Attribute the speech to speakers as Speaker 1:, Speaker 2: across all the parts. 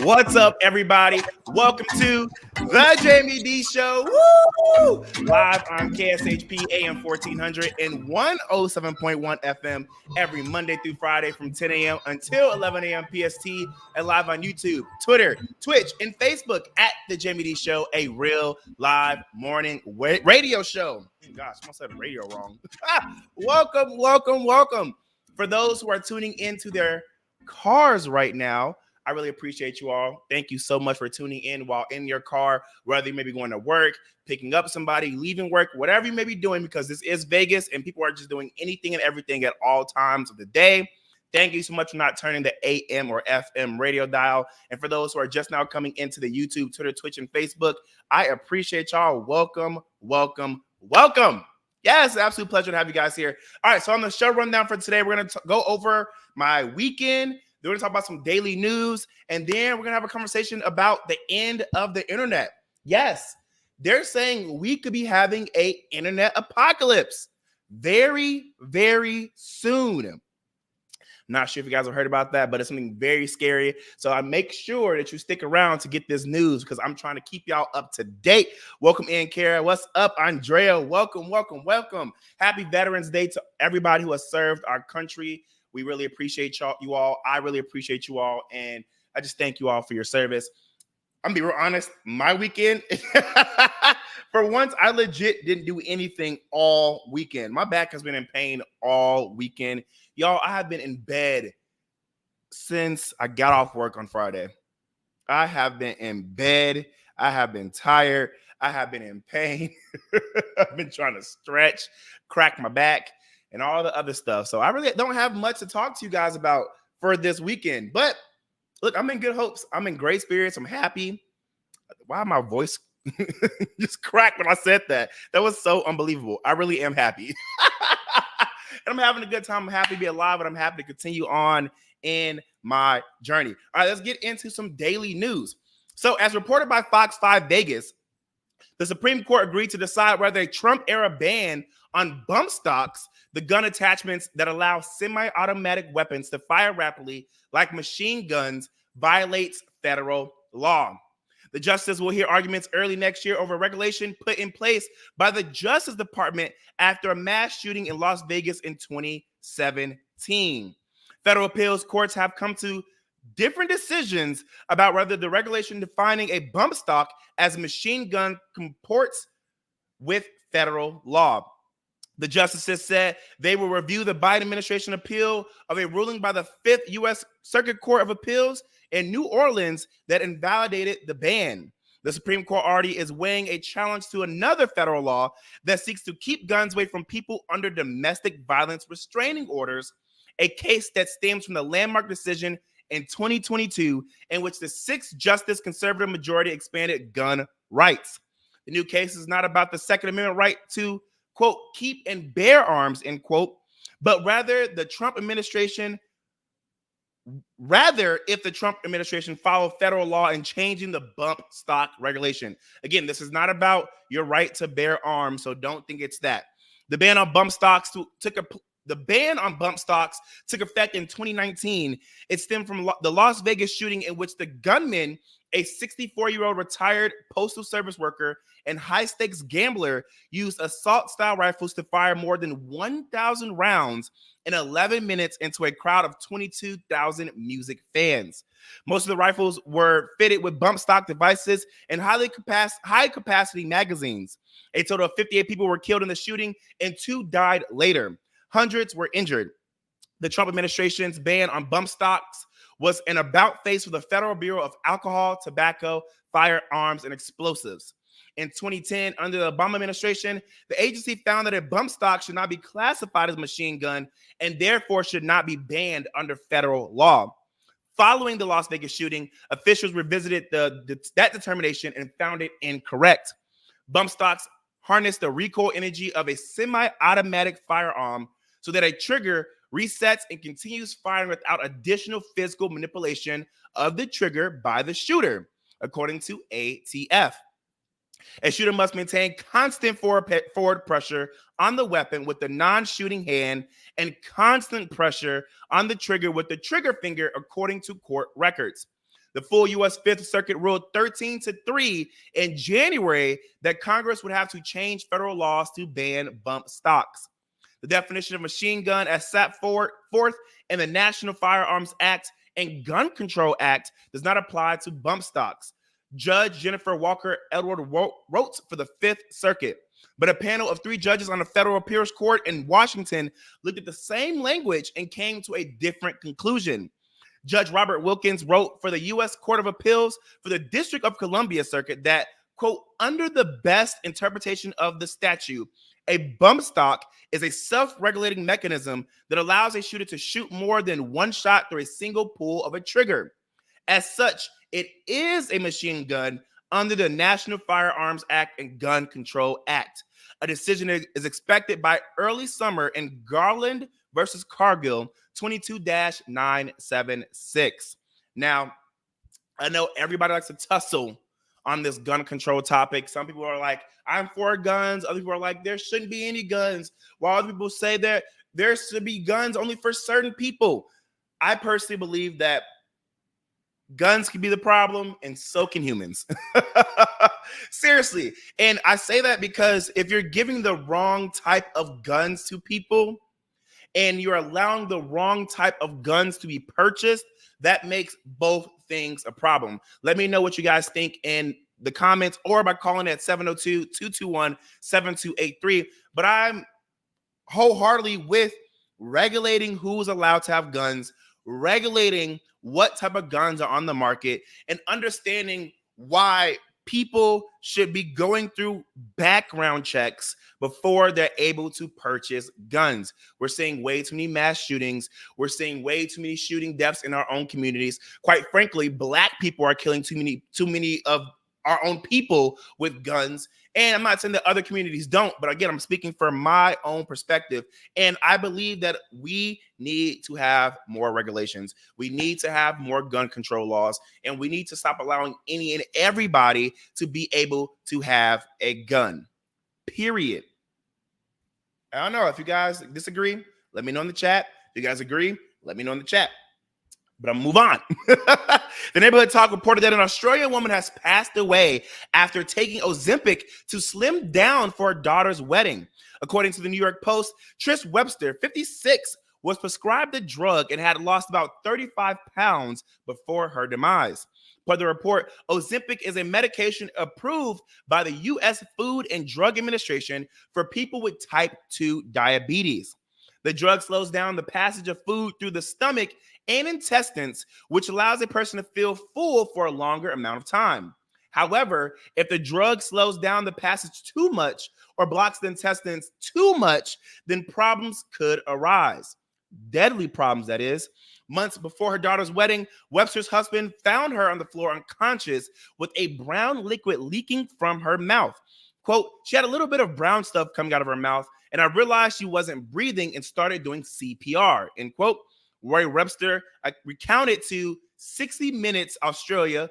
Speaker 1: What's up, everybody? Welcome to the Jaime Dee Show. Woo! Live on KSHP AM 1400 and 107.1 FM every Monday through Friday from 10 a.m. until 11 a.m. PST, and live on YouTube, Twitter, Twitch, and Facebook at the Jaime Dee Show, a real live morning radio show. Gosh, I almost said radio wrong. Welcome. For those who are tuning into their cars right now, I really appreciate you all. Thank you so much for tuning in while in your car, whether you may be going to work, picking up somebody, leaving work, whatever you may be doing, because this is Vegas and people are just doing anything and everything at all times of the day. Thank you so much for not turning the AM or FM radio dial. And for those who are just now coming into the YouTube, Twitter, Twitch, and Facebook, I appreciate y'all. Welcome. Yes, absolute pleasure to have you guys here. All right, so on the show rundown for today, we're going to go over my weekend. We're going to talk about some daily news, and then we're going to have a conversation about the end of the internet. Yes, they're saying we could be having an internet apocalypse very, very soon. I'm not sure if you guys have heard about that, but it's something very scary. So I make sure that you stick around to get this news because I'm trying to keep y'all up to date. Welcome in, Kara. What's up, Andrea? Welcome. Happy Veterans Day to everybody who has served our country. We really appreciate you all. I really appreciate you all. And I just thank you all for your service. I'm going to be real honest. My weekend, for once, I legit didn't do anything all weekend. My back has been in pain all weekend. Y'all, I have been in bed since I got off work on Friday. I have been in bed. I have been tired. I have been in pain. I've been trying to stretch, crack my back, and all the other stuff. So I really don't have much to talk to you guys about for this weekend. But look, I'm in good hopes. I'm in great spirits. I'm happy. Why my voice just cracked when I said that? That was so unbelievable. I really am happy. And I'm having a good time. I'm happy to be alive, and I'm happy to continue on in my journey. All right, let's get into some daily news. So as reported by Fox 5 Vegas, the Supreme Court agreed to decide whether a Trump-era ban on bump stocks, the gun attachments that allow semi-automatic weapons to fire rapidly like machine guns, violates federal law. The justice will hear arguments early next year over regulation put in place by the Justice Department after a mass shooting in Las Vegas in 2017. Federal appeals courts have come to different decisions about whether the regulation defining a bump stock as a machine gun comports with federal law. The justices said they will review the Biden administration appeal of a ruling by the 5th U.S. Circuit Court of Appeals in New Orleans that invalidated the ban. The Supreme Court already is weighing a challenge to another federal law that seeks to keep guns away from people under domestic violence restraining orders, a case that stems from the landmark decision in 2022 in which the 6th-justice conservative majority expanded gun rights. The new case is not about the Second Amendment right to, quote, keep and bear arms, end quote, but rather if the Trump administration follow federal law in changing the bump stock regulation. Again, this is not about your right to bear arms, so don't think it's that. The ban on bump stocks took effect in 2019. It stemmed from the Las Vegas shooting in which the gunman, a 64-year-old retired postal service worker and high-stakes gambler, used assault-style rifles to fire more than 1,000 rounds in 11 minutes into a crowd of 22,000 music fans. Most of the rifles were fitted with bump stock devices and high-capacity magazines. A total of 58 people were killed in the shooting, and 2 died later. Hundreds were injured. The Trump administration's ban on bump stocks was an about-face for the Federal Bureau of Alcohol, Tobacco, Firearms, and Explosives. In 2010, under the Obama administration, the agency found that a bump stock should not be classified as a machine gun and therefore should not be banned under federal law. Following the Las Vegas shooting, officials revisited that determination and found it incorrect. Bump stocks harness the recoil energy of a semi-automatic firearm so that a trigger resets and continues firing without additional physical manipulation of the trigger by the shooter, according to ATF. A shooter must maintain constant forward pressure on the weapon with the non-shooting hand and constant pressure on the trigger with the trigger finger, according to court records. The full U.S. Fifth Circuit ruled 13-3 in January that Congress would have to change federal laws to ban bump stocks. The definition of machine gun, as set forth in the National Firearms Act and Gun Control Act, does not apply to bump stocks. Judge Jennifer Walker Edward wrote for the Fifth Circuit, but a panel of 3 judges on the Federal Appeals Court in Washington looked at the same language and came to a different conclusion. Judge Robert Wilkins wrote for the U.S. Court of Appeals for the District of Columbia Circuit that, quote, under the best interpretation of the statute, a bump stock is a self-regulating mechanism that allows a shooter to shoot more than one shot through a single pull of a trigger. As such, it is a machine gun under the National Firearms Act and Gun Control Act. A decision is expected by early summer in Garland versus Cargill 22-976. Now, I know everybody likes to tussle on this gun control topic. Some people are like, I'm for guns. Other people are like, there shouldn't be any guns. While other people say that there should be guns only for certain people. I personally believe that guns can be the problem, and so can humans. Seriously. And I say that because if you're giving the wrong type of guns to people and you're allowing the wrong type of guns to be purchased, that makes both things a problem. Let me know what you guys think in the comments or by calling at 702-221-7283. But I'm wholeheartedly with regulating who's allowed to have guns, regulating what type of guns are on the market, and understanding why people should be going through background checks before they're able to purchase guns. We're seeing way too many mass shootings. We're seeing way too many shooting deaths in our own communities. Quite frankly, Black people are killing too many of our own people with guns. And I'm not saying that other communities don't, but again, I'm speaking from my own perspective. And I believe that we need to have more regulations. We need to have more gun control laws, and we need to stop allowing any and everybody to be able to have a gun, period. I don't know if you guys disagree. Let me know in the chat. If you guys agree, let me know in the chat. But I'll move on. The Neighborhood Talk reported that an Australian woman has passed away after taking Ozempic to slim down for her daughter's wedding. According to the New York Post, Trish Webster, 56, was prescribed the drug and had lost about 35 pounds before her demise. Per the report, Ozempic is a medication approved by the U.S. Food and Drug Administration for people with type 2 diabetes. The drug slows down the passage of food through the stomach and intestines, which allows a person to feel full for a longer amount of time. However, if the drug slows down the passage too much or blocks the intestines too much, then problems could arise. Deadly problems, that is. Months before her daughter's wedding, Webster's husband found her on the floor unconscious with a brown liquid leaking from her mouth. Quote, she had a little bit of brown stuff coming out of her mouth, and I realized she wasn't breathing and started doing CPR, end quote. Roy Webster recounted to 60 Minutes Australia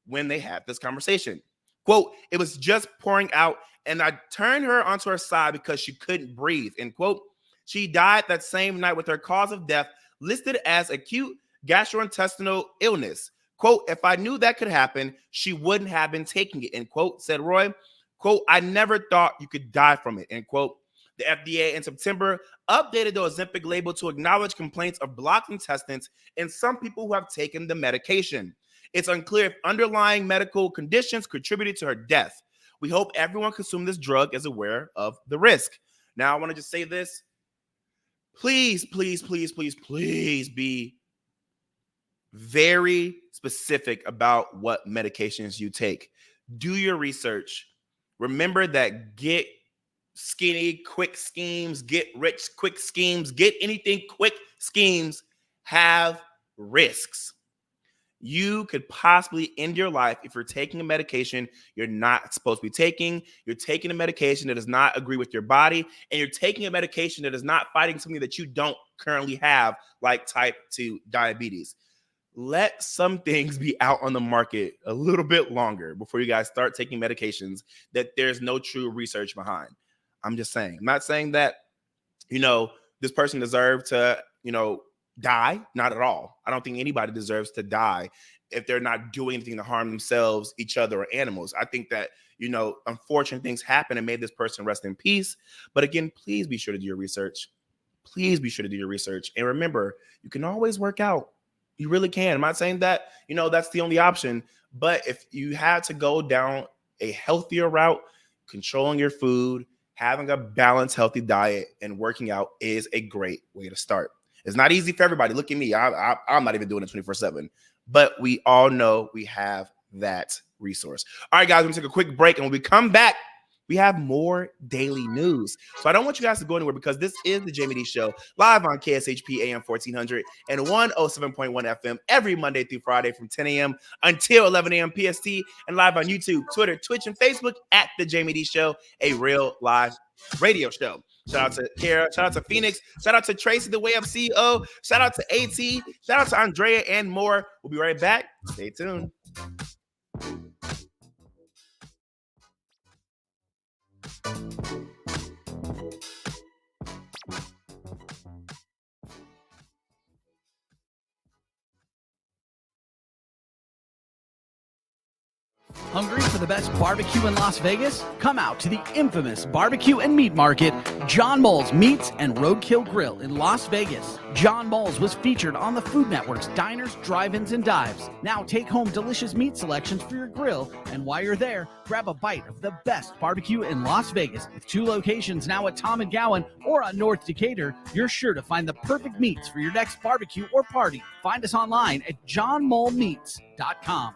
Speaker 1: when they had this conversation. Quote, it was just pouring out, and I turned her onto her side because she couldn't breathe, end quote. She died that same night with her cause of death listed as acute gastrointestinal illness. Quote, if I knew that could happen, she wouldn't have been taking it, end quote, said Roy. Quote, I never thought you could die from it, end quote. The FDA in September updated the Ozempic label to acknowledge complaints of blocked intestines in some people who have taken the medication. It's unclear if underlying medical conditions contributed to her death. We hope everyone consuming this drug is aware of the risk. Now, I want to just say this. Please, please, please, please, please be very specific about what medications you take. Do your research. Remember that get skinny, quick schemes, get rich, quick schemes, get anything quick schemes have risks. You could possibly end your life if you're taking a medication you're not supposed to be taking. You're taking a medication that does not agree with your body, and you're taking a medication that is not fighting something that you don't currently have, like type 2 diabetes. let some things be out on the market a little bit longer before you guys start taking medications that there's no true research behind. I'm just saying. I'm not saying that, this person deserved to, die. Not at all. I don't think anybody deserves to die if they're not doing anything to harm themselves, each other, or animals. I think that, unfortunate things happen and may this person rest in peace. But again, please be sure to do your research. Please be sure to do your research. And remember, you can always work out. You really can. I'm not saying that, that's the only option. But if you had to go down a healthier route, controlling your food, having a balanced, healthy diet, and working out is a great way to start. It's not easy for everybody. Look at me. I'm not even doing it 24/7. But we all know we have that resource. All right, guys, we're going to take a quick break. And when we come back, we have more daily news. So I don't want you guys to go anywhere because this is the Jaime Dee Show, live on KSHP AM 1400 and 107.1 FM every Monday through Friday from 10 a.m. until 11 a.m. PST, and live on YouTube, Twitter, Twitch, and Facebook at the Jaime Dee Show, a real live radio show. Shout out to Kara, shout out to Phoenix, shout out to Tracy, the Way Up CEO, shout out to AT, shout out to Andrea, and more. We'll be right back. Stay tuned.
Speaker 2: Hungry for the best barbecue in Las Vegas? Come out to the infamous barbecue and meat market, John Mull's Meats and Roadkill Grill in Las Vegas. John Mull's was featured on the Food Network's Diners, Drive-Ins, and Dives. Now take home delicious meat selections for your grill, and while you're there, grab a bite of the best barbecue in Las Vegas. With 2 locations now at Tom and Gowan or on North Decatur, you're sure to find the perfect meats for your next barbecue or party. Find us online at johnmullmeats.com.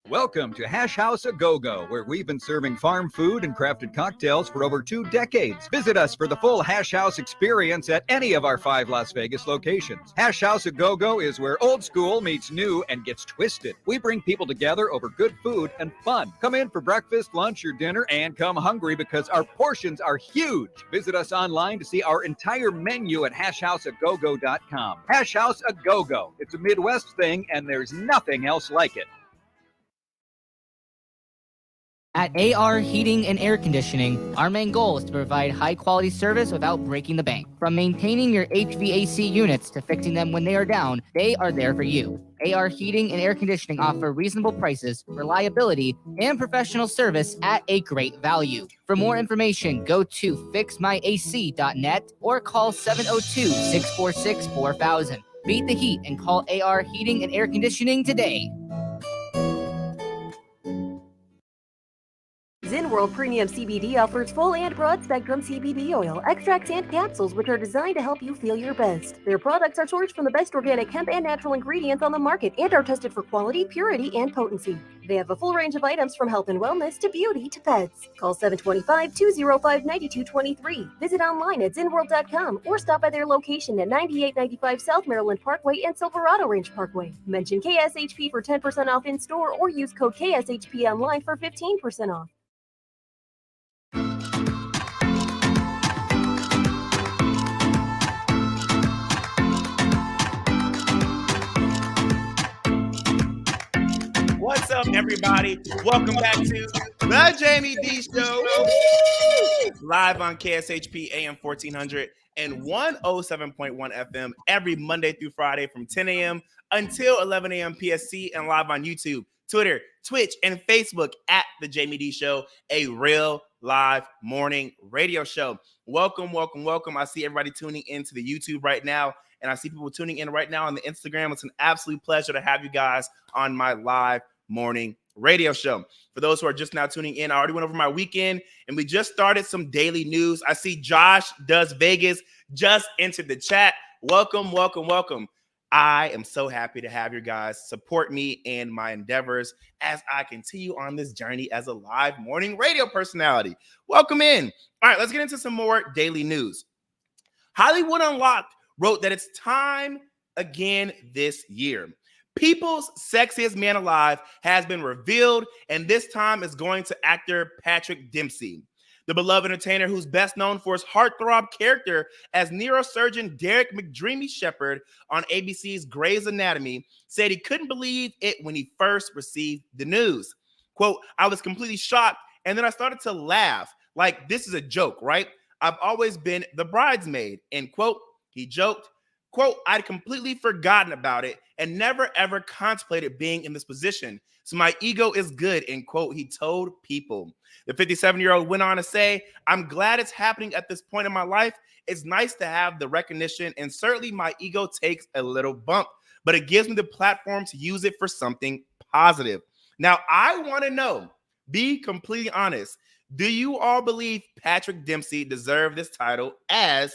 Speaker 3: Welcome to Hash House A Go-Go, where we've been serving farm food and crafted cocktails for over 2 decades. Visit us for the full Hash House experience at any of our 5 Las Vegas locations. Hash House A Go-Go is where old school meets new and gets twisted. We bring people together over good food and fun. Come in for breakfast, lunch, or dinner, and come hungry because our portions are huge. Visit us online to see our entire menu at hashhouseagogo.com. Hash House A Go-Go. It's a Midwest thing, and there's nothing else like it.
Speaker 4: At AR Heating and Air Conditioning, our main goal is to provide high-quality service without breaking the bank. From maintaining your HVAC units to fixing them when they are down, they are there for you. AR Heating and Air Conditioning offer reasonable prices, reliability, and professional service at a great value. For more information, go to fixmyac.net or call 702-646-4000. Beat the heat and call AR Heating and Air Conditioning today.
Speaker 5: ZenWorld Premium CBD offers full and broad-spectrum CBD oil, extracts, and capsules, which are designed to help you feel your best. Their products are sourced from the best organic hemp and natural ingredients on the market and are tested for quality, purity, and potency. They have a full range of items from health and wellness to beauty to pets. Call 725-205-9223. Visit online at zenworld.com or stop by their location at 9895 South Maryland Parkway and Silverado Range Parkway. Mention KSHP for 10% off in-store or use code KSHP online for 15% off.
Speaker 1: What's up, everybody? Welcome back to the Jaime Dee Show, live on KSHP AM 1400 and 107.1 FM every Monday through Friday from 10 a.m. until 11 a.m. PST, and live on YouTube, Twitter, Twitch, and Facebook at the Jaime Dee Show, a real live morning radio show. Welcome, welcome, welcome. I see everybody tuning into the YouTube right now, and I see people tuning in right now on the Instagram. It's an absolute pleasure to have you guys on my live morning radio show. For those who are just now tuning in, I already went over my weekend, and we just started some daily news. I see Josh Does Vegas just entered the chat. Welcome, welcome, welcome. I am so happy to have you guys support me in my endeavors as I continue on this journey as a live morning radio personality. Welcome in. All right, let's get into some more daily news. Hollywood Unlocked wrote that it's time again this year. People's Sexiest Man Alive has been revealed, and this time is going to actor Patrick Dempsey. The beloved entertainer, who's best known for his heartthrob character as neurosurgeon Derek McDreamy Shepherd on ABC's Grey's Anatomy, said he couldn't believe it when he first received the news. Quote, I was completely shocked, and then I started to laugh. Like, this is a joke, right? I've always been the bridesmaid, end quote. He joked, quote, I'd completely forgotten about it and never ever contemplated being in this position. So my ego is good, end quote, he told People. The 57-year-old went on to say, I'm glad it's happening at this point in my life. It's nice to have the recognition, and certainly my ego takes a little bump, but it gives me the platform to use it for something positive. Now, I want to know, be completely honest, do you all believe Patrick Dempsey deserved this title as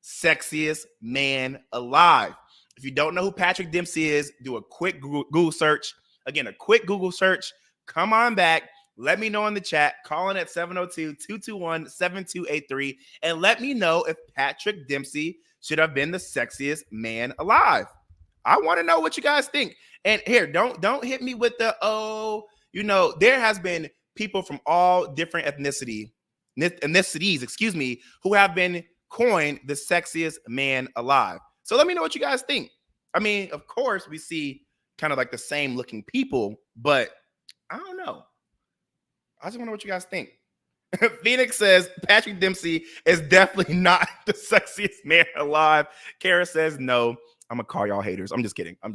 Speaker 1: sexiest man alive? If you don't know who Patrick Dempsey is, do a quick Google search. Again, a quick Google search. Come on back. Let me know in the chat. Call in at 702-221-7283 and let me know if Patrick Dempsey should have been the sexiest man alive. I want to know what you guys think. And here, don't hit me with the, there has been people from all different ethnicities, who have been coined the sexiest man alive. So let me know what you guys think. I mean, of course, we see kind of like the same looking people, but I don't know. I just want to know what you guys think. Phoenix says Patrick Dempsey is definitely not the sexiest man alive. Kara says no. I'm gonna call y'all haters. I'm just kidding. I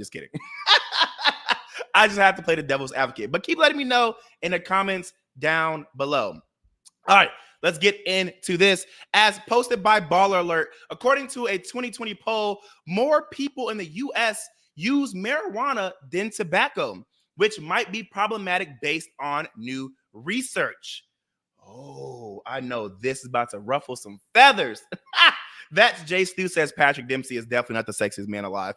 Speaker 1: just have to play the devil's advocate. But keep letting me know in the comments down below. All right, let's get into this. As posted by Baller Alert, according to a 2020 poll, more people in the U.S. use marijuana than tobacco, which might be problematic based on new research. Oh, I know this is about to ruffle some feathers. That's Jay Stu says Patrick Dempsey is definitely not the sexiest man alive.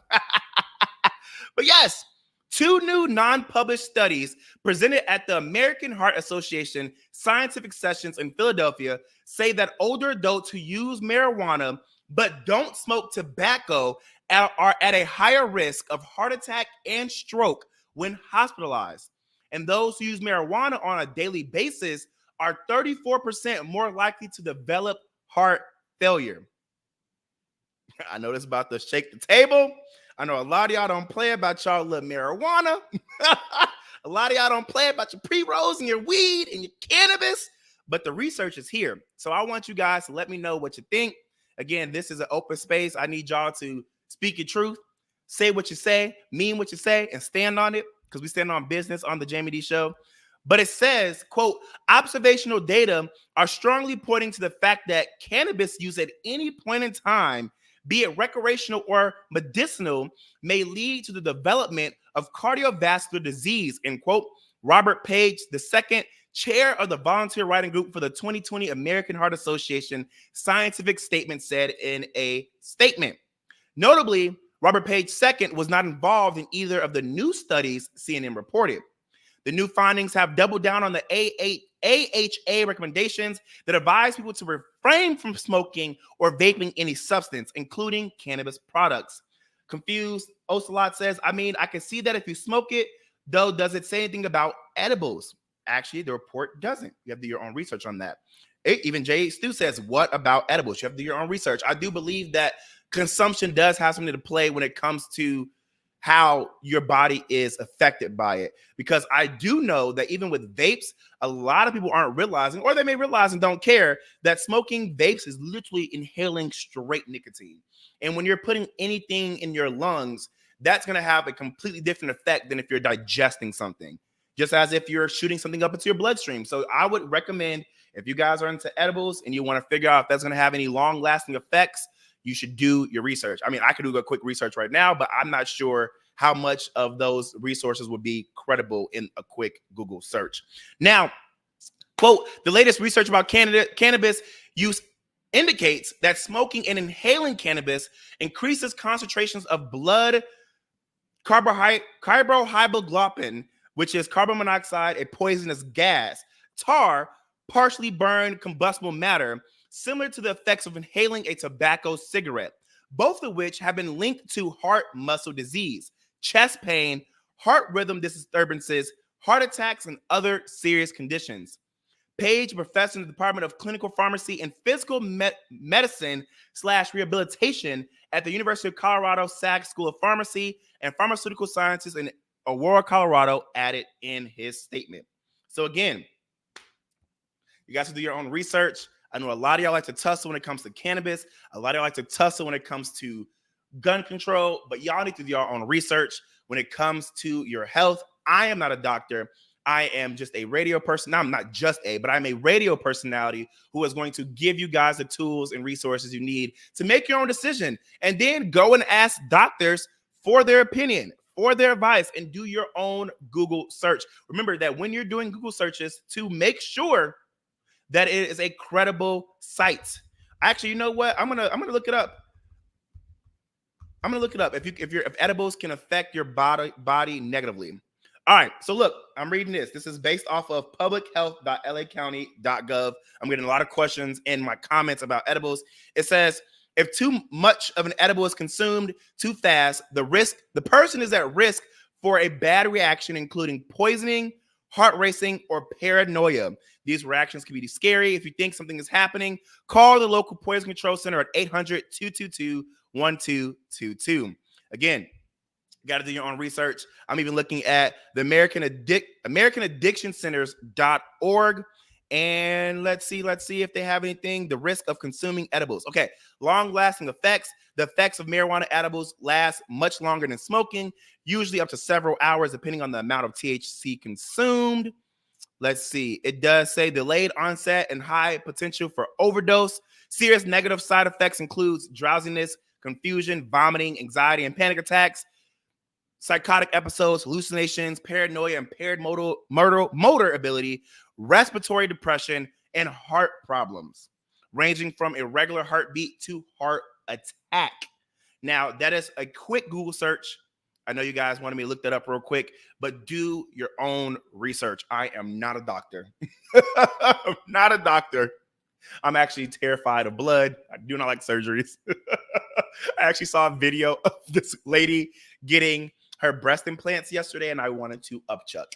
Speaker 1: But yes, two new non-published studies presented at the American Heart Association scientific sessions in Philadelphia say that older adults who use marijuana but don't smoke tobacco are at a higher risk of heart attack and stroke when hospitalized. And those who use marijuana on a daily basis are 34% more likely to develop heart failure. I know this is about to shake the table. I know a lot of y'all don't play about y'all little marijuana. A lot of y'all don't play about your pre-rolls and your weed and your cannabis, but the research is here. So I want you guys to let me know what you think. Again, this is an open space. I need y'all to speak your truth, say what you say, mean what you say, and stand on it, because we stand on business on the Jaime Dee Show. But it says, quote, observational data are strongly pointing to the fact that cannabis use at any point in time, be it recreational or medicinal, may lead to the development of cardiovascular disease, end quote. Robert Page II, chair of the volunteer writing group for the 2020 American Heart Association scientific statement, said in a statement. Notably, Robert Page II was not involved in either of the new studies CNN reported. The new findings have doubled down on the AHA recommendations that advise people to refrain from smoking or vaping any substance, including cannabis products. Confused Ocelot says, I mean, I can see that if you smoke it, though, does it say anything about edibles? Actually, the report doesn't. You have to do your own research on that. Even Jay Stu says, what about edibles? You have to do your own research. I do believe that consumption does have something to play when it comes to how your body is affected by it. Because I do know that even with vapes, a lot of people aren't realizing, or they may realize and don't care, that smoking vapes is literally inhaling straight nicotine. And when you're putting anything in your lungs, that's going to have a completely different effect than if you're digesting something, just as if you're shooting something up into your bloodstream. So I would recommend, if you guys are into edibles and you want to figure out if that's going to have any long-lasting effects, you should do your research. I mean, I could do a quick research right now, but I'm not sure how much of those resources would be credible in a quick Google search. Now, quote, the latest research about cannabis use indicates that smoking and inhaling cannabis increases concentrations of blood carbohypoglobin, which is carbon monoxide, a poisonous gas, tar, partially burned combustible matter, similar to the effects of inhaling a tobacco cigarette, both of which have been linked to heart muscle disease, chest pain, heart rhythm disturbances, heart attacks, and other serious conditions. Page, professor in the Department of Clinical Pharmacy and Physical Medicine / Rehabilitation at the University of Colorado SAG School of Pharmacy and Pharmaceutical Sciences in Aurora, Colorado, added in his statement. So again, you guys can do your own research. I know a lot of y'all like to tussle when it comes to cannabis. A lot of y'all like to tussle when it comes to gun control, but y'all need to do your own research when it comes to your health. I am not a doctor. I am just a radio person. Now, I'm not just but I'm a radio personality who is going to give you guys the tools and resources you need to make your own decision. And then go and ask doctors for their opinion, for their advice, and do your own Google search. Remember that when you're doing Google searches, to make sure that it is a credible site. Actually, you know what? I'm gonna look it up. I'm gonna look it up. If edibles can affect your body negatively. All right, so look, I'm reading this. This is based off of publichealth.lacounty.gov. I'm getting a lot of questions in my comments about edibles. It says, if too much of an edible is consumed too fast, the person is at risk for a bad reaction, including poisoning, heart racing, or paranoia. These reactions can be scary. If you think something is happening, call the local poison control center at 800-222-1222. Again, you got to do your own research. I'm even looking at the AmericanAddictionCenters.org. And let's see if they have anything. The risk of consuming edibles. Okay, long-lasting effects. The effects of marijuana edibles last much longer than smoking, usually up to several hours, depending on the amount of THC consumed. Let's see. It does say delayed onset and high potential for overdose. Serious negative side effects includes drowsiness, confusion, vomiting, anxiety, and panic attacks, psychotic episodes, hallucinations, paranoia, impaired motor ability, respiratory depression, and heart problems, ranging from irregular heartbeat to heart attack. Now, that is a quick Google search. I know you guys wanted me to look that up real quick, but do your own research. I am not a doctor. I'm not a doctor. I'm actually terrified of blood. I do not like surgeries. I actually saw a video of this lady getting her breast implants yesterday, and I wanted to upchuck.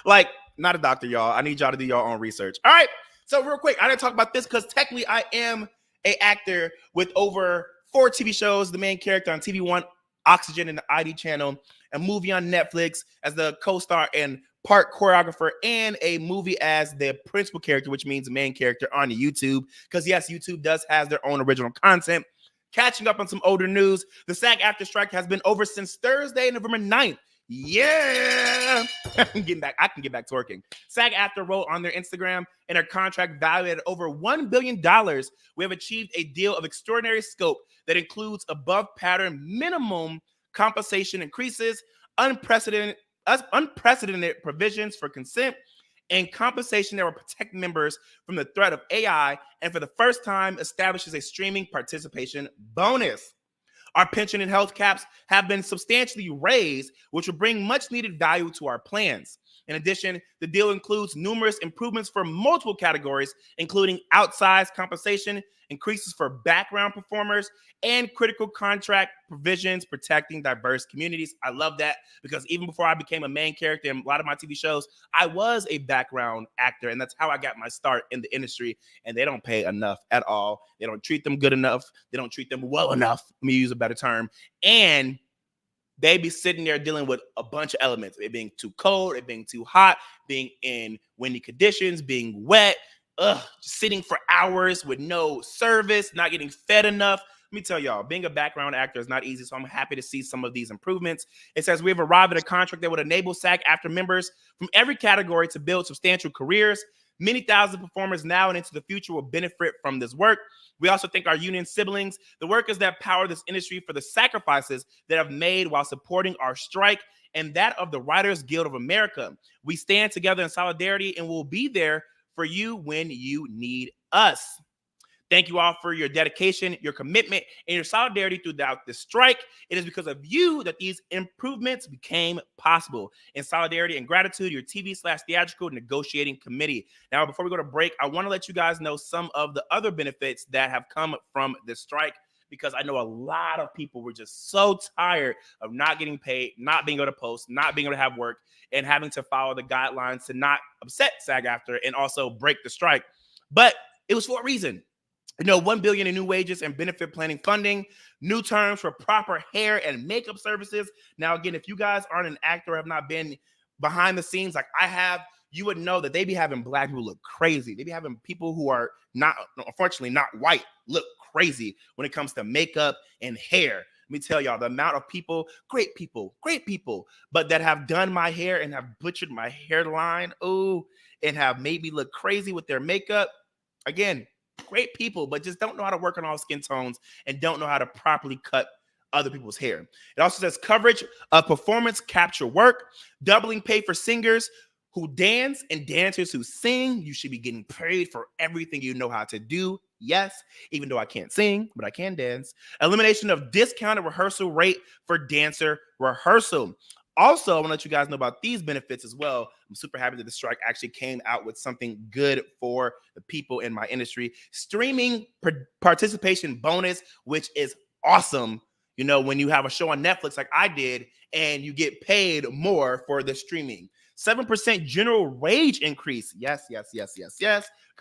Speaker 1: Like, not a doctor, y'all. I need y'all to do your own research. All right. So real quick, I didn't talk about this because technically I am an actor with over 4 TV shows, the main character on TV One, Oxygen, and the ID channel, a movie on Netflix as the co-star and part choreographer, and a movie as the principal character, which means the main character on YouTube. Because yes, YouTube does have their own original content. Catching up on some older news, the SAG-AFTRA strike has been over since Thursday, November 9th. Yeah, I can get back to working. SAG-AFTRA wrote on their Instagram, in our contract valued at over $1 billion, we have achieved a deal of extraordinary scope that includes above pattern minimum compensation increases, unprecedented provisions for consent, and compensation that will protect members from the threat of AI, and for the first time establishes a streaming participation bonus. Our pension and health caps have been substantially raised, which will bring much needed value to our plans. In addition, the deal includes numerous improvements for multiple categories, including outsized compensation, increases for background performers, and critical contract provisions protecting diverse communities. I love that because even before I became a main character in a lot of my TV shows, I was a background actor, and that's how I got my start in the industry. And they don't pay enough at all. They don't treat them good enough. They don't treat them well enough. Let me use a better term. And they be sitting there dealing with a bunch of elements. It being too cold, it being too hot, being in windy conditions, being wet, sitting for hours with no service, not getting fed enough. Let me tell y'all, being a background actor is not easy, so I'm happy to see some of these improvements. It says we have arrived at a contract that would enable SAG-AFTRA members from every category to build substantial careers. Many thousand performers now and into the future will benefit from this work. We also thank our union siblings, the workers that power this industry, for the sacrifices that have made while supporting our strike and that of the Writers Guild of America. We stand together in solidarity and will be there for you when you need us. Thank you all for your dedication, your commitment, and your solidarity throughout the strike. It is because of you that these improvements became possible. In solidarity and gratitude, your TV/theatrical negotiating committee. Now, before we go to break, I want to let you guys know some of the other benefits that have come from this strike, because I know a lot of people were just so tired of not getting paid, not being able to post, not being able to have work, and having to follow the guidelines to not upset SAG-AFTRA and also break the strike. But it was for a reason. $1 billion in new wages and benefit planning funding, new terms for proper hair and makeup services. Now, again, if you guys aren't an actor or have not been behind the scenes like I have, you would know that they be having black people look crazy. They be having people who are not, unfortunately, not white look crazy when it comes to makeup and hair. Let me tell y'all, the amount of people, great people, but that have done my hair and have butchered my hairline, and have made me look crazy with their makeup. Again, great people, but just don't know how to work on all skin tones and don't know how to properly cut other people's hair. It also says coverage of performance capture work, doubling pay for singers who dance and dancers who sing. You should be getting paid for everything you know how to do. Yes, even though I can't sing, but I can dance. Elimination of discounted rehearsal rate for dancer rehearsal. Also, I want to let you guys know about these benefits as well. I'm super happy that the strike actually came out with something good for the people in my industry. Streaming participation bonus, which is awesome. When you have a show on Netflix like I did, and you get paid more for the streaming. 7% general wage increase. Yes. Because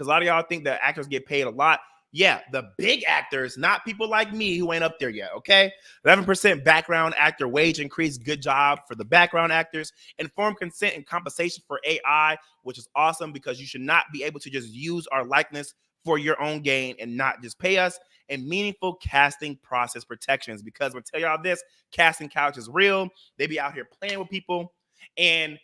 Speaker 1: a lot of y'all think that actors get paid a lot. Yeah, the big actors, not people like me who ain't up there yet, okay? 11% background actor wage increase. Good job for the background actors. Informed consent and compensation for AI, which is awesome because you should not be able to just use our likeness for your own gain and not just pay us. And meaningful casting process protections, because I'm going to tell y'all this, casting couch is real. They be out here playing with people. And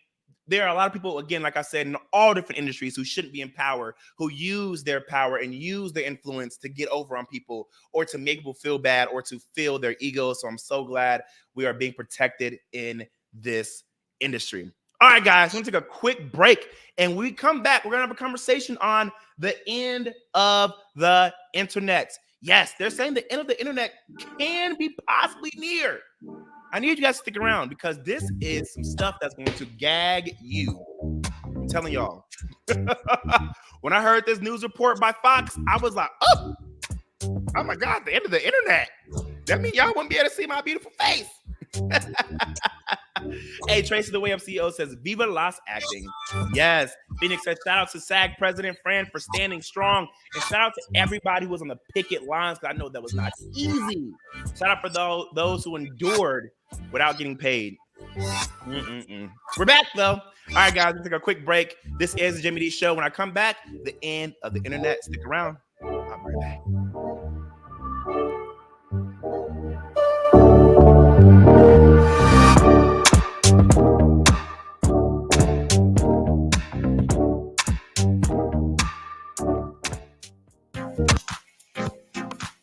Speaker 1: there are a lot of people, again, like I said, in all different industries who shouldn't be in power, who use their power and use their influence to get over on people or to make people feel bad or to fill their egos. So I'm so glad we are being protected in this industry. All right, guys, we're going to take a quick break. And when we come back, we're going to have a conversation on the end of the internet. Yes, they're saying the end of the internet can be possibly near. I need you guys to stick around because this is some stuff that's going to gag you. I'm telling y'all. When I heard this news report by Fox, I was like, oh my God, the end of the internet. That means y'all wouldn't be able to see my beautiful face. Hey, Tracy the Way Up CEO says, Viva Las Acting. Yes. Phoenix says, shout out to SAG President Fran for standing strong. And shout out to everybody who was on the picket lines, because I know that was not easy. Shout out for those who endured without getting paid. We're back, though. All right, guys, let's take a quick break. This is the Jaime Dee Show. When I come back, the end of the internet. Stick around. I'll be right back.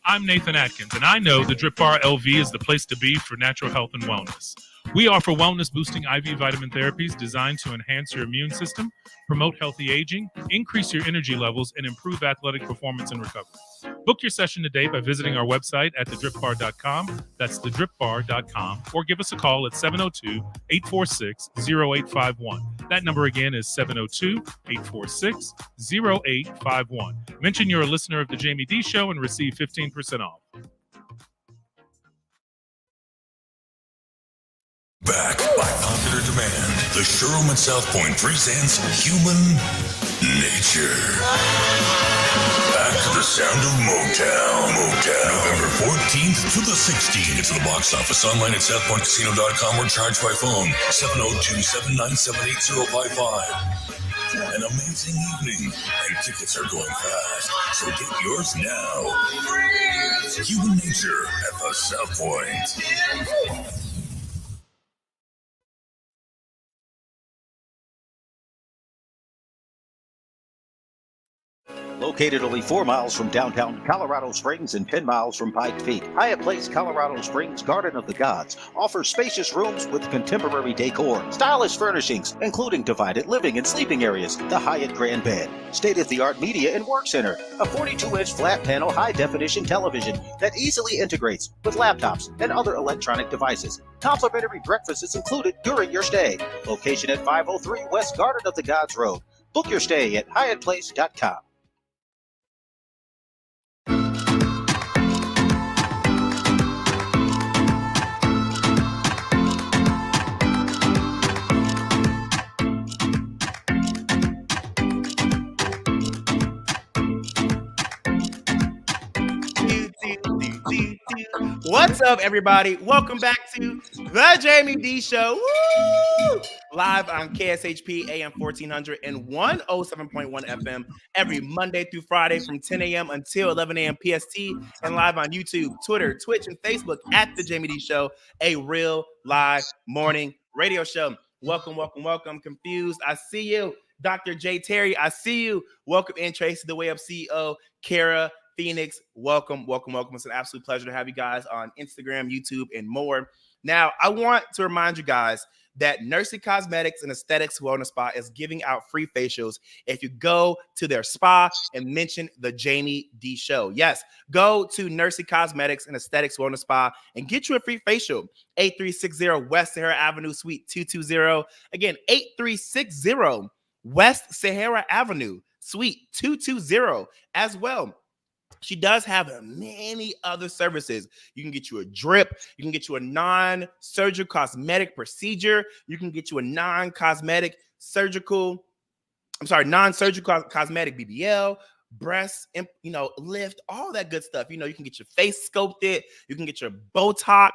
Speaker 6: I'm Nathan Atkins, and I know the Drip Bar LV is the place to be for natural health and wellness. We offer wellness-boosting IV vitamin therapies designed to enhance your immune system, promote healthy aging, increase your energy levels, and improve athletic performance and recovery. Book your session today by visiting our website at thedripbar.com. That's thedripbar.com, or give us a call at 702-846-0851. That number again is 702-846-0851. Mention you're a listener of the Jaime Dee Show and receive 15% off.
Speaker 7: Back by popular demand, the showroom at South Point presents Human Nature. Back to the sound of Motown. November 14th to the 16th. It's the box office online at southpointcasino.com or charge by phone 702-797-8055. An amazing evening, and tickets are going fast, so get yours now. Human Nature at the South Point.
Speaker 8: Located only 4 miles from downtown Colorado Springs and 10 miles from Pike Peak, Hyatt Place Colorado Springs Garden of the Gods offers spacious rooms with contemporary decor, stylish furnishings, including divided living and sleeping areas, the Hyatt Grand Bed, state-of-the-art media and work center, a 42-inch flat-panel high-definition television that easily integrates with laptops and other electronic devices. Complimentary breakfast is included during your stay. Location at 503 West Garden of the Gods Road. Book your stay at hyattplace.com.
Speaker 1: What's up, everybody? Welcome back to the Jaime Dee Show. Woo! Live on KSHP AM 1400 and 107.1 FM every Monday through Friday from 10 a.m. until 11 a.m. PST, and live on YouTube, Twitter, Twitch, and Facebook at the Jaime Dee Show, a real live morning radio show. Welcome, welcome, welcome. Confused, I see you. Dr. J. Terry, I see you. Welcome in, Tracy, the Way Up CEO, Kara, Phoenix, welcome, welcome, welcome. It's an absolute pleasure to have you guys on Instagram, YouTube, and more. Now, I want to remind you guys that Nursey Cosmetics and Aesthetics Wellness Spa is giving out free facials if you go to their spa and mention the Jaime Dee Show. Yes, go to Nursey Cosmetics and Aesthetics Wellness Spa and get you a free facial. 8360 West Sahara Avenue, Suite 220. Again, 8360 West Sahara Avenue, Suite 220 as well. She does have many other services. You can get you a drip. You can get you a non-surgical cosmetic procedure. You can get you a non-surgical cosmetic BBL, breast, lift, all that good stuff. You can get your face sculpted. You can get your Botox.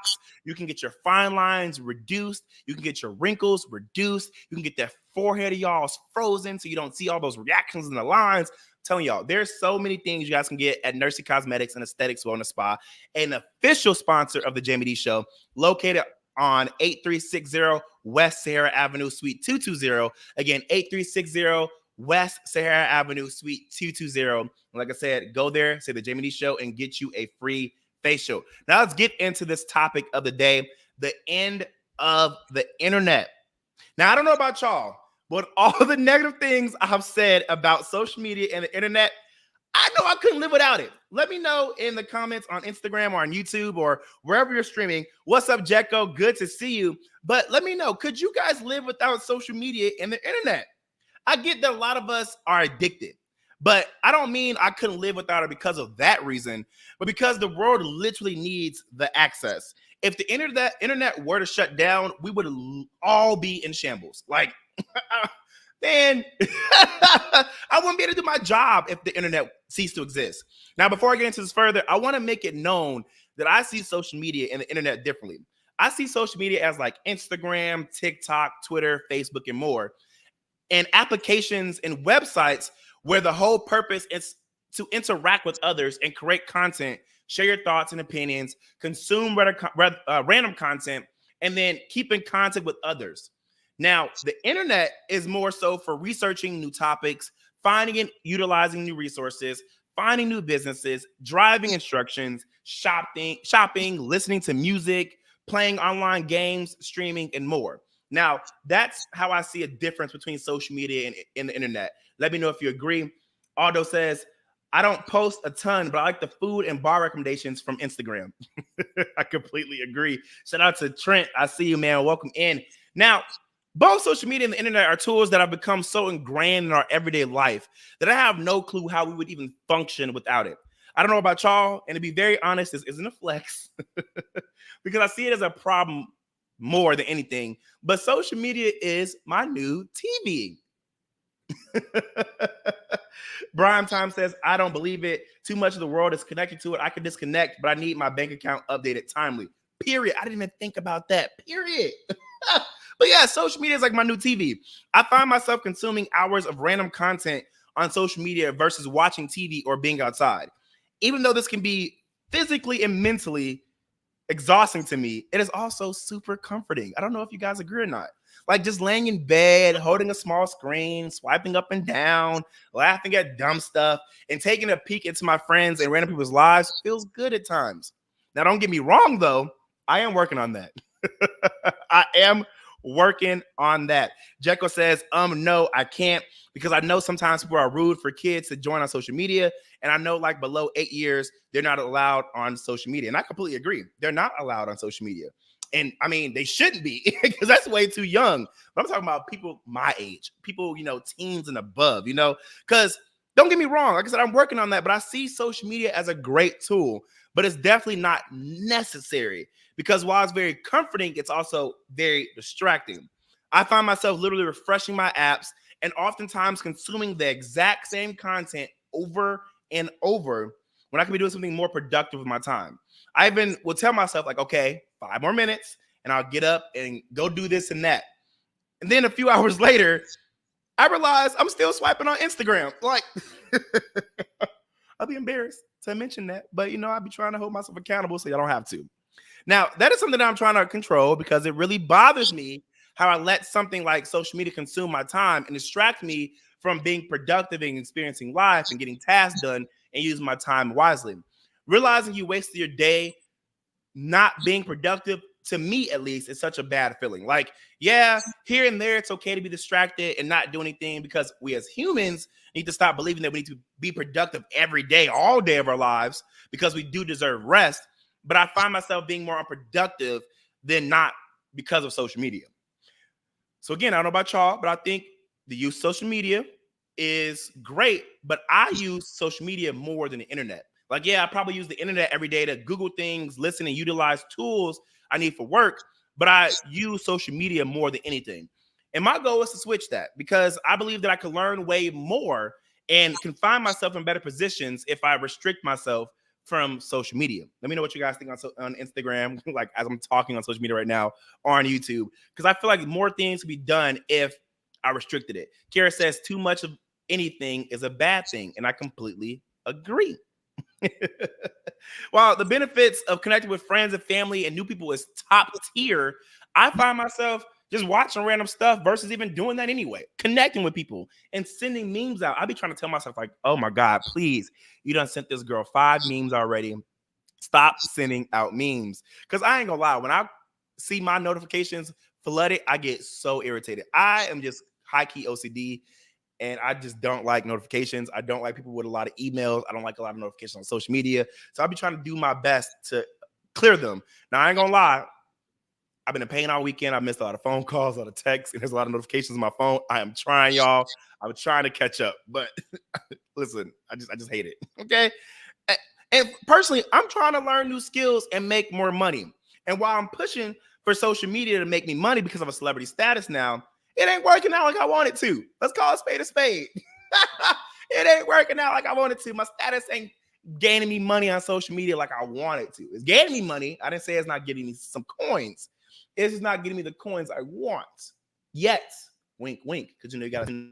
Speaker 1: You can get your fine lines reduced. You can get your wrinkles reduced. You can get that forehead of y'all's frozen so you don't see all those reactions in the lines. Telling y'all, there's so many things you guys can get at Nursey Cosmetics and Aesthetics Wellness Spa, an official sponsor of the Jaime Dee Show, located on 8360 West Sahara Avenue, Suite 220. Again, 8360 West Sahara Avenue, Suite 220. Like I said, go there, say the Jaime Dee Show, and get you a free facial. Now let's get into this topic of the day, the end of the internet. Now, I don't know about y'all, but all the negative things I've said about social media and the internet, I know I couldn't live without it. Let me know in the comments on Instagram or on YouTube or wherever you're streaming. What's up, Jekko? Good to see you. But let me know, could you guys live without social media and the internet? I get that a lot of us are addicted, but I don't mean I couldn't live without it because of that reason, but because the world literally needs the access. If the internet were to shut down, we would all be in shambles. Like, man, I wouldn't be able to do my job if the internet ceased to exist. Now, before I get into this further, I want to make it known that I see social media and the internet differently. I see social media as like Instagram, TikTok, Twitter, Facebook, and more, and applications and websites where the whole purpose is to interact with others and create content, share your thoughts and opinions, consume random content, and then keep in contact with others. Now, the internet is more so for researching new topics, finding and utilizing new resources, finding new businesses, driving instructions, shopping, listening to music, playing online games, streaming, and more. Now, that's how I see a difference between social media and the internet. Let me know if you agree. Aldo says, I don't post a ton, but I like the food and bar recommendations from Instagram. I completely agree. Shout out to Trent. I see you, man. Welcome in. Now, both social media and the internet are tools that have become so ingrained in our everyday life that I have no clue how we would even function without it. I don't know about y'all, and to be very honest, this isn't a flex because I see it as a problem more than anything. But social media is my new TV. Brian Time says, I don't believe it. Too much of the world is connected to it. I could disconnect, but I need my bank account updated timely. Period. I didn't even think about that. Period. But yeah, social media is like my new TV. I find myself consuming hours of random content on social media versus watching TV or being outside. Even though this can be physically and mentally exhausting to me, it is also super comforting. I don't know if you guys agree or not. Like just laying in bed, holding a small screen, swiping up and down, laughing at dumb stuff, and taking a peek into my friends and random people's lives feels good at times. Now, don't get me wrong, though. I am working on that. I am working on that. Jekyll says, no, I can't, because I know sometimes people are rude for kids to join on social media. And I know like below 8 years, they're not allowed on social media. And I completely agree. They're not allowed on social media. And I mean, they shouldn't be because that's way too young. But I'm talking about people my age, people, teens and above, because don't get me wrong. Like I said, I'm working on that, but I see social media as a great tool, but it's definitely not necessary because while it's very comforting, it's also very distracting. I find myself literally refreshing my apps and oftentimes consuming the exact same content over and over, when I could be doing something more productive with my time. I even will tell myself, like, okay, 5 more minutes, and I'll get up and go do this and that. And then a few hours later, I realize I'm still swiping on Instagram. Like, I'll be embarrassed to mention that, but I'll be trying to hold myself accountable so y'all don't have to. Now, that is something that I'm trying to control because it really bothers me how I let something like social media consume my time and distract me from being productive and experiencing life and getting tasks done and using my time wisely. Realizing you wasted your day not being productive, to me at least, is such a bad feeling. Like, yeah, here and there, it's okay to be distracted and not do anything, because we as humans need to stop believing that we need to be productive every day, all day of our lives, because we do deserve rest. But I find myself being more unproductive than not because of social media. So again, I don't know about y'all, but I think the use of social media is great, but I use social media more than the internet. Like, yeah, I probably use the internet every day to Google things, listen, and utilize tools I need for work, but I use social media more than anything. And my goal is to switch that, because I believe that I can learn way more and can find myself in better positions if I restrict myself from social media. Let me know what you guys think on Instagram, like as I'm talking on social media right now, or on YouTube, because I feel like more things could be done if I restricted it. Kara says too much of anything is a bad thing, and I completely agree. While the benefits of connecting with friends and family and new people is top tier, I find myself just watching random stuff versus even doing that anyway. Connecting with people and sending memes out. I be trying to tell myself, like, oh my God, please, you done sent this girl 5 memes already. Stop sending out memes. Because I ain't gonna lie, when I see my notifications flooded, I get so irritated. I am just high-key OCD, and I just don't like notifications. I don't like people with a lot of emails. I don't like a lot of notifications on social media. So I'll be trying to do my best to clear them. Now, I ain't gonna lie, I've been in pain all weekend. I missed a lot of phone calls, a lot of texts, and there's a lot of notifications on my phone. I am trying, y'all. I'm trying to catch up, but listen, I just hate it. Okay. And personally, I'm trying to learn new skills and make more money. And while I'm pushing for social media to make me money because of a celebrity status now, it ain't working out like I want it to. Let's call a spade a spade. It ain't working out like I want it to. My status ain't gaining me money on social media like I want it to. It's gaining me money. I didn't say it's not getting me some coins. It's just not getting me the coins I want yet. Wink, wink. Because you got to.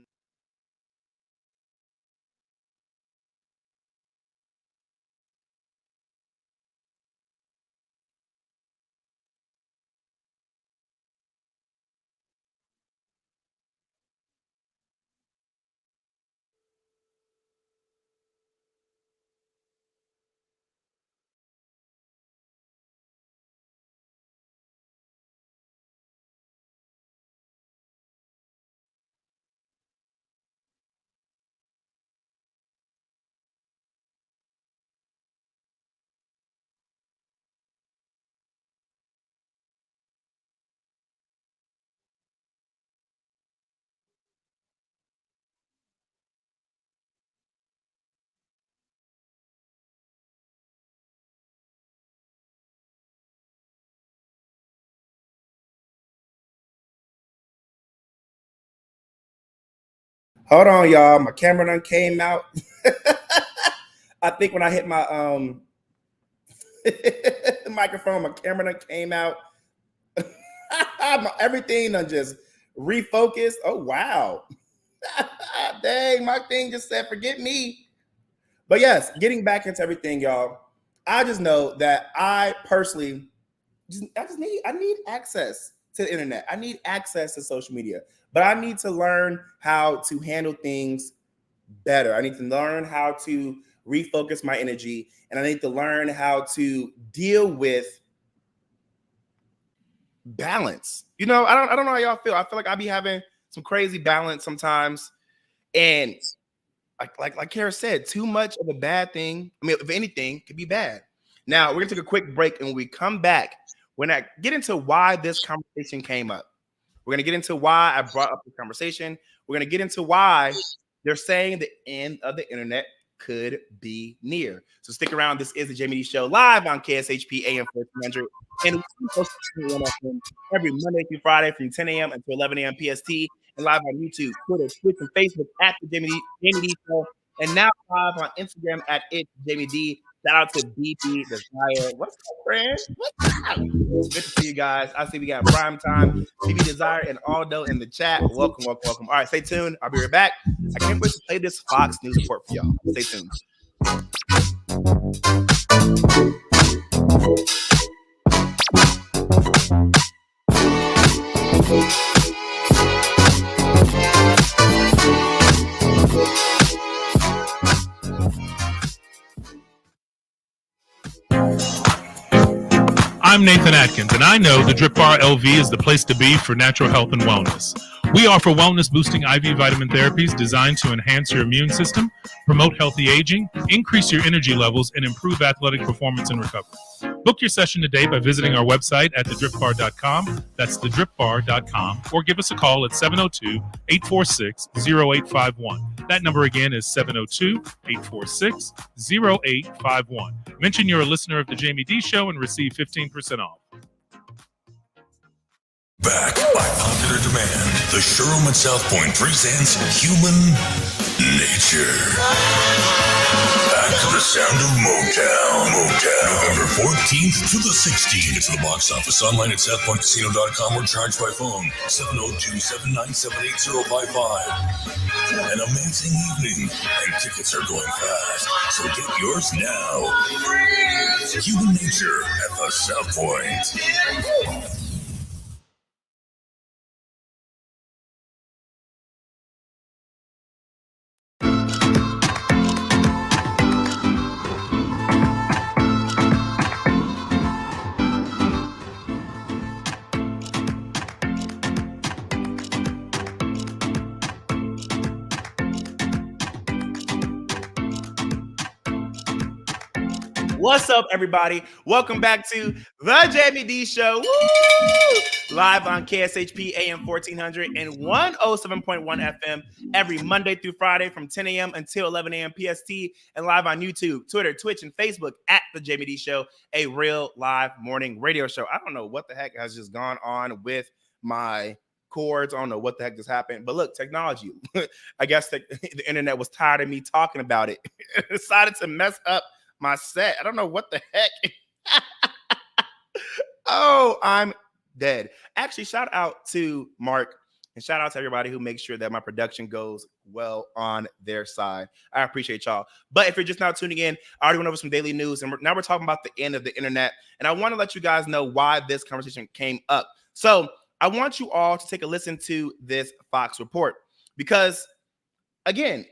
Speaker 1: Hold on, y'all. My camera done came out. I think when I hit my microphone, my camera done came out. Everything done just refocused. Oh wow. Dang, my thing just said forget me. But yes, getting back into everything, y'all. I just know that I personally I need access to the internet. I need access to social media. But I need to learn how to handle things better. I need to learn how to refocus my energy, and I need to learn how to deal with balance. I don't know how y'all feel. I feel like I be having some crazy balance sometimes, and like Kara said, too much of a bad thing. I mean, if anything, could be bad. Now we're gonna take a quick break, and when we come back, when I get into why this conversation came up, we're gonna get into why I brought up the conversation. We're gonna get into why they're saying the end of the internet could be near. So stick around. This is the Jaime Dee Show live on KSHP AM 1400, and we post every Monday through Friday from 10 a.m. until 11 a.m. PST, and live on YouTube, Twitter, Twitch, and Facebook at the Jaime Dee Show, and now live on Instagram at It's Jaime Dee. Shout out to BP Desire. What's up, friend? What's up? Good to see you guys. I see we got Prime Time, BB Desire, and Aldo in the chat. Welcome, welcome, welcome. All right, stay tuned. I'll be right back. I can't wait to play this Fox News report for y'all. Stay tuned.
Speaker 6: I'm Nathan Atkins, and I know the Drip Bar LV is the place to be for natural health and wellness. We offer wellness-boosting IV vitamin therapies designed to enhance your immune system, promote healthy aging, increase your energy levels, and improve athletic performance and recovery. Book your session today by visiting our website at thedripbar.com. That's thedripbar.com, or give us a call at 702-846-0851. That number again is 702-846-0851. Mention you're a listener of the Jaime Dee Show and receive 15% off.
Speaker 7: Back by popular demand, the showroom at South Point presents Human Nature. Back to the sound of Motown. November 14th to the 16th. Get to the box office online at southpointcasino.com or charge by phone 702-797-8055. An amazing evening, and tickets are going fast, so get yours now. Human Nature at the South Point.
Speaker 1: What's up, everybody? Welcome back to the Jaime Dee Show. Woo! Live on KSHP AM 1400 and 107.1 FM every Monday through Friday from 10 a.m. until 11 a.m. PST, and live on YouTube, Twitter, Twitch, and Facebook at the Jaime Dee Show, a real live morning radio show. I don't know what the heck has just gone on with my cords. I don't know what the heck just happened, but look, technology. I guess the internet was tired of me talking about it. It decided to mess up my set. I don't know what the heck. Oh, I'm dead. Actually, shout out to Mark and shout out to everybody who makes sure that my production goes well on their side. I appreciate y'all. But if you're just now tuning in, I already went over some daily news, and now we're talking about the end of the internet. And I want to let you guys know why this conversation came up. So I want you all to take a listen to this Fox report, because again,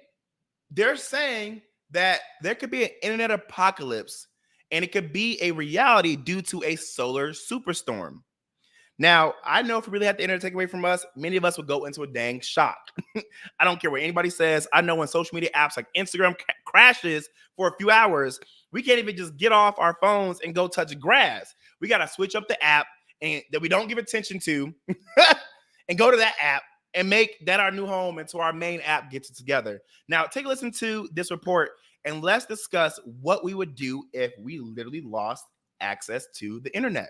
Speaker 1: they're saying that there could be an internet apocalypse, and it could be a reality due to a solar superstorm. Now, I know if we really had the internet taken away from us, many of us would go into a dang shock. I don't care what anybody says. I know when social media apps like Instagram crashes for a few hours, we can't even just get off our phones and go touch grass. We got to switch up the app and that we don't give attention to and go to that app and make that our new home until our main app gets it together. Now, take a listen to this report, and let's discuss what we would do if we literally lost access to the internet.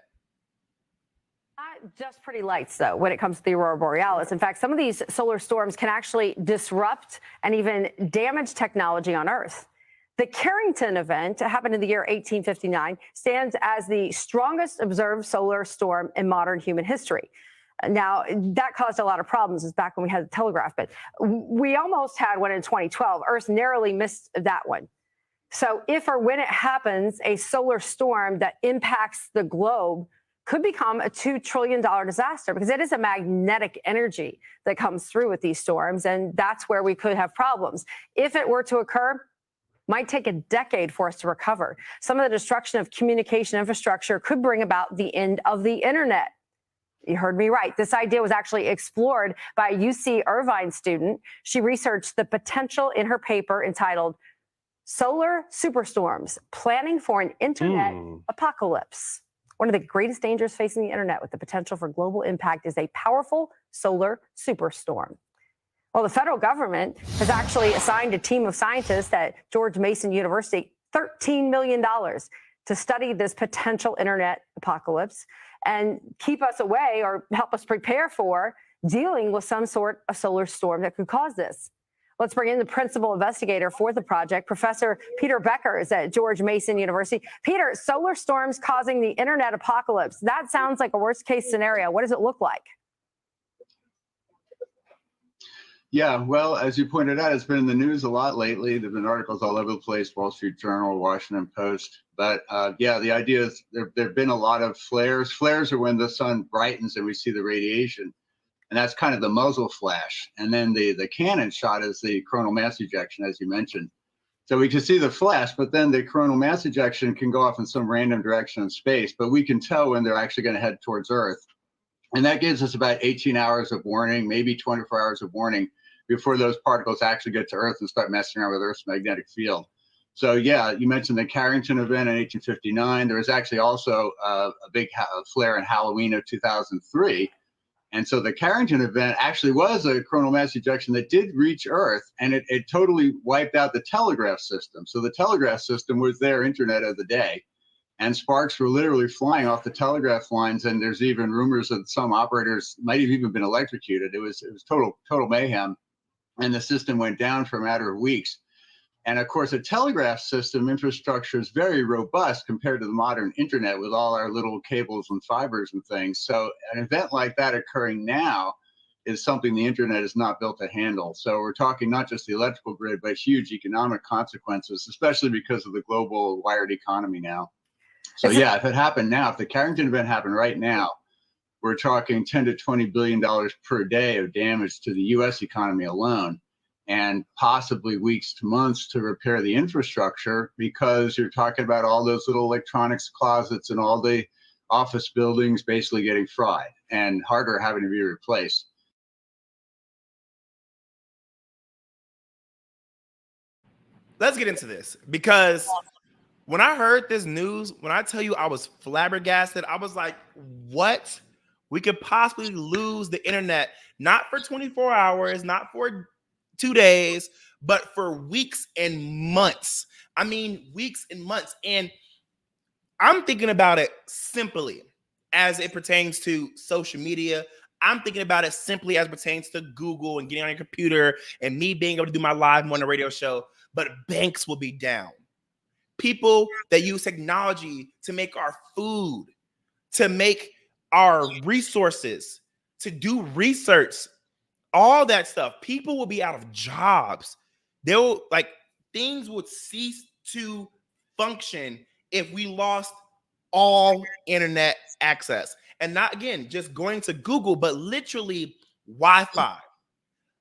Speaker 9: Not just pretty lights, though, when it comes to the aurora borealis. In fact, some of these solar storms can actually disrupt and even damage technology on Earth. The Carrington event happened in the year 1859, stands as the strongest observed solar storm in modern human history. Now, that caused a lot of problems. It's back when we had the telegraph, but we almost had one in 2012. Earth narrowly missed that one. So if or when it happens, a solar storm that impacts the globe could become a $2 trillion disaster, because it is a magnetic energy that comes through with these storms, and that's where we could have problems. If it were to occur, might take a decade for us to recover. Some of the destruction of communication infrastructure could bring about the end of the internet. You heard me right. This idea was actually explored by a UC Irvine student. She researched the potential in her paper entitled Solar Superstorms, Planning for an Internet Apocalypse. One of the greatest dangers facing the internet with the potential for global impact is a powerful solar superstorm. Well, the federal government has actually assigned a team of scientists at George Mason University $13 million to study this potential internet apocalypse and keep us away or help us prepare for dealing with some sort of solar storm that could cause this. Let's bring in the principal investigator for the project, Professor Peter Becker is at George Mason University. Peter, solar storms causing the internet apocalypse. That sounds like a worst case scenario. What does it look like?
Speaker 10: Yeah, well, as you pointed out, it's been in the news a lot lately. There have been articles all over the place, Wall Street Journal, Washington Post. But yeah, the idea is there have been a lot of flares. Flares are when the sun brightens and we see the radiation. And that's kind of the muzzle flash. And then the cannon shot is the coronal mass ejection, as you mentioned. So we can see the flash, but then the coronal mass ejection can go off in some random direction in space. But we can tell when they're actually going to head towards Earth. And that gives us about 18 hours of warning, maybe 24 hours of warning before those particles actually get to Earth and start messing around with Earth's magnetic field. So yeah, you mentioned the Carrington event in 1859. There was actually also a big flare in Halloween of 2003. And so the Carrington event actually was a coronal mass ejection that did reach Earth, and it totally wiped out the telegraph system. So the telegraph system was their internet of the day. And sparks were literally flying off the telegraph lines, and there's even rumors that some operators might have even been electrocuted. It was total mayhem, and the system went down for a matter of weeks. And of course, a telegraph system infrastructure is very robust compared to the modern internet with all our little cables and fibers and things. So an event like that occurring now is something the internet is not built to handle. So we're talking not just the electrical grid, but huge economic consequences, especially because of the global wired economy now. So yeah, if it happened now, if the Carrington event happened right now, we're talking $10 to $20 billion per day of damage to the U.S. economy alone, and possibly weeks to months to repair the infrastructure, because you're talking about all those little electronics closets and all the office buildings basically getting fried and hardware having to be replaced.
Speaker 1: Let's get into this, because when I heard this news, when I tell you I was flabbergasted, I was like, what? We could possibly lose the internet, not for 24 hours, not for 2 days, but for weeks and months. I mean, weeks and months. And I'm thinking about it simply as it pertains to social media. I'm thinking about it simply as it pertains to Google and getting on your computer and me being able to do my live morning radio show. But banks will be down. People that use technology to make our food, to make our resources, to do research, all that stuff. People will be out of jobs. They'll things would cease to function if we lost all internet access. And not again, just going to Google, but literally Wi-Fi.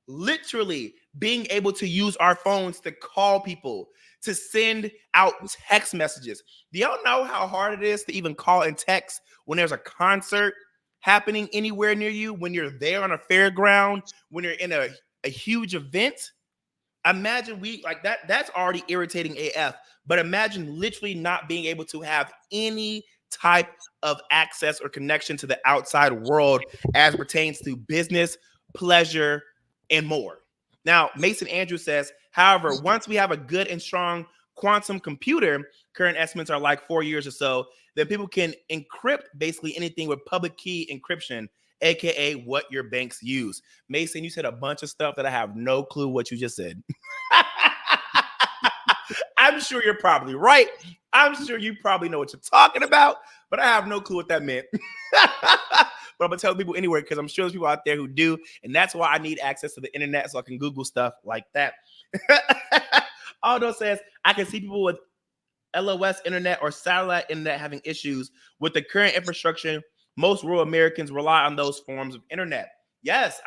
Speaker 1: Literally being able to use our phones to call people, to send out text messages. Do y'all know how hard it is to even call and text when there's a concert happening anywhere near you, when you're there on a fairground, when you're in a huge event? Imagine that's already irritating AF, but imagine literally not being able to have any type of access or connection to the outside world as pertains to business, pleasure, and more. Now, Mason Andrews says, however, once we have a good and strong quantum computer, current estimates are like 4 years or so, then people can encrypt basically anything with public key encryption, aka what your banks use. Mason, you said a bunch of stuff that I have no clue what you just said. I'm sure you're probably right. I'm sure you probably know what you're talking about, but I have no clue what that meant. But I'm gonna tell people anyway, because I'm sure there's people out there who do, and that's why I need access to the internet so I can Google stuff like that. Aldo says, I can see people with LOS internet or satellite internet having issues with the current infrastructure. Most rural Americans rely on those forms of internet. Yes,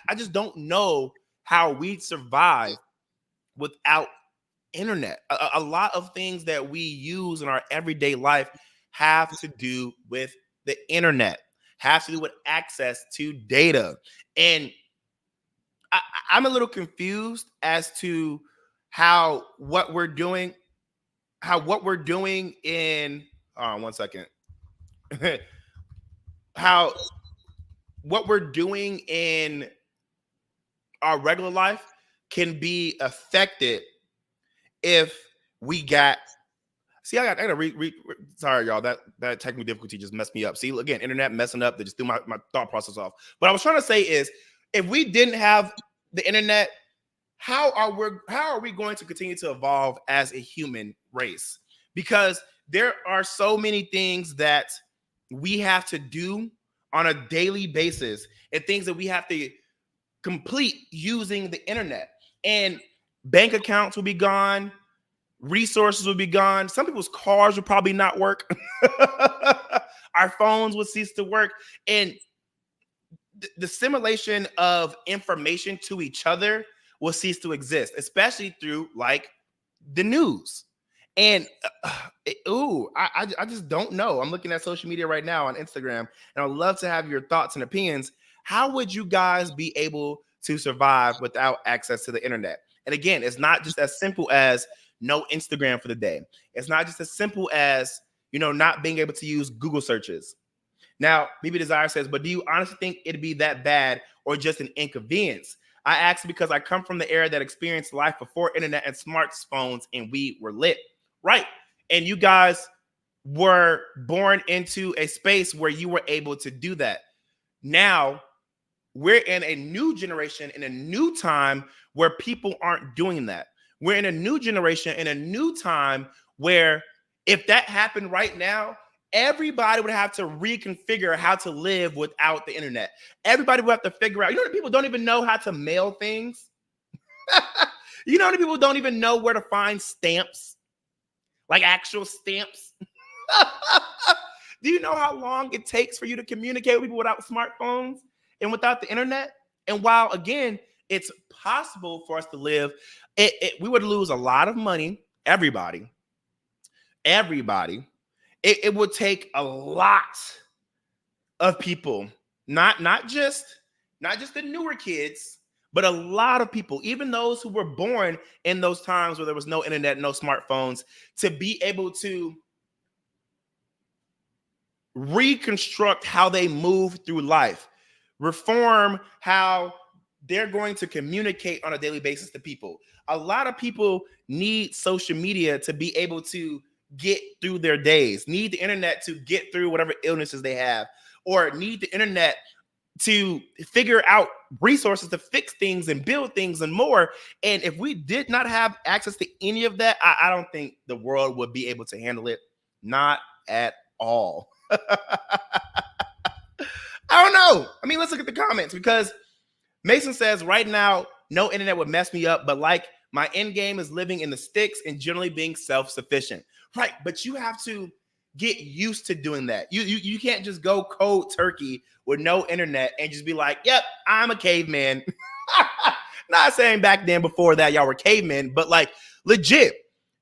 Speaker 1: I just don't know how we'd survive without internet. A lot of things that we use in our everyday life have to do with the internet, have to do with access to data. And I'm a little confused as to how what we're doing in one second. How what we're doing in our regular life can be affected if we got. See, I gotta read. Sorry, y'all. That technical difficulty just messed me up. See, again, internet messing up. That just threw my thought process off. What I was trying to say is, if we didn't have the internet, how are we going to continue to evolve as a human race? Because there are so many things that we have to do on a daily basis and things that we have to complete using the internet. And bank accounts will be gone, resources will be gone. Some people's cars will probably not work. Our phones will cease to work. And the simulation of information to each other will cease to exist, especially through like the news. And I just don't know. I'm looking at social media right now on Instagram, and I'd love to have your thoughts and opinions. How would you guys be able to survive without access to the internet? And again, it's not just as simple as no Instagram for the day. It's not just as simple as, not being able to use Google searches. Now, BB Desire says, but do you honestly think it'd be that bad or just an inconvenience? I ask because I come from the era that experienced life before internet and smartphones, and we were lit. Right. And you guys were born into a space where you were able to do that. Now we're in a new generation, in a new time where people aren't doing that. We're in a new generation, in a new time where if that happened right now, everybody would have to reconfigure how to live without the internet. Everybody would have to figure out, that people don't even know how to mail things. That people don't even know where to find stamps. Like actual stamps. Do you know how long it takes for you to communicate with people without smartphones and without the internet? And while, again, it's possible for us to live, we would lose a lot of money. Everybody. It would take a lot of people, not just the newer kids, but a lot of people, even those who were born in those times where there was no internet, no smartphones, to be able to reconstruct how they move through life, reform how they're going to communicate on a daily basis to people. A lot of people need social media to be able to get through their days, need the internet to get through whatever illnesses they have, or need the internet to figure out resources to fix things and build things and more. And if we did not have access to any of that, I don't think the world would be able to handle it. Not at all. I don't know. I mean, let's look at the comments, because Mason says right now, no internet would mess me up, but like my end game is living in the sticks and generally being self-sufficient. Right. But you have to get used to doing that. You can't just go cold turkey with no internet and just be like, yep, I'm a caveman. Not saying back then before that y'all were cavemen, but like legit,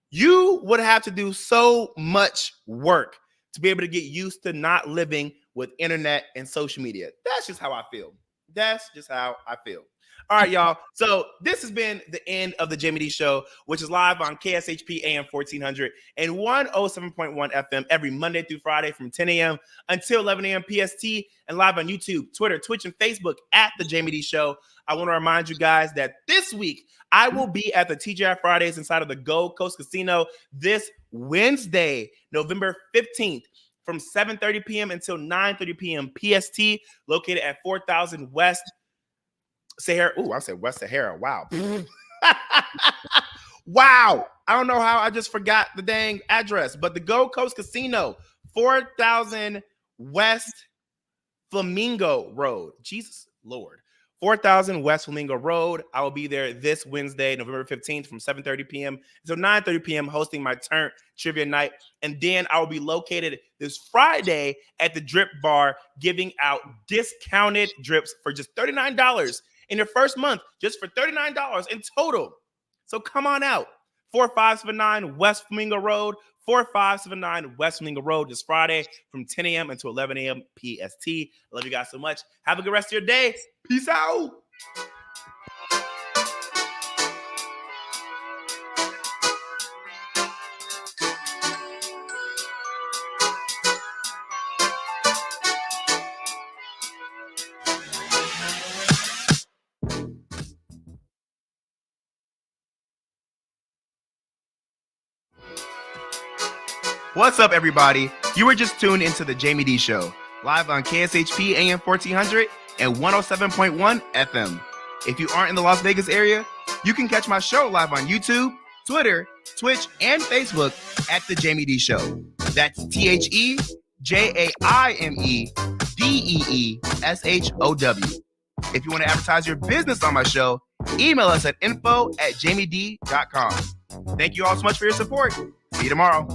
Speaker 1: you would have to do so much work to be able to get used to not living with internet and social media. That's just how I feel. That's just how I feel. All right, y'all. So this has been the end of the Jaime Dee Show, which is live on KSHP AM 1400 and 107.1 FM every Monday through Friday from 10 a.m. until 11 a.m. PST, and live on YouTube, Twitter, Twitch, and Facebook at the Jaime Dee Show. I want to remind you guys that this week I will be at the TGI Fridays inside of the Gold Coast Casino this Wednesday, November 15th. From 7:30 p.m. until 9:30 p.m. PST, located at 4000 West Sahara. I said West Sahara. Wow. Wow. I don't know how I just forgot the dang address, but the Gold Coast Casino, 4000 West Flamingo Road. Jesus Lord. 4000 West Flamingo Road. I will be there this Wednesday, November 15th from 7:30 p.m. until 9:30 p.m. hosting my turn trivia night. And then I will be located this Friday at the Drip Bar giving out discounted drips for just $39 in your first month, just for $39 in total. So come on out. 4579 West Flamingo Road, 4579 West Flamingo Road this Friday from 10 a.m. until 11 a.m. PST. I love you guys so much. Have a good rest of your day. Peace out. What's up, everybody? You were just tuned into the Jaime Dee Show, live on KSHP AM 1400 and 107.1 FM. If you aren't in the Las Vegas area, You can catch my show live on YouTube, Twitter, Twitch, and Facebook at The Jaime Dee Show. That's TheJaimedEeshow. If you want to advertise your business on my show, email us at info@jamiedee.com. Thank you all so much for your support. See you tomorrow.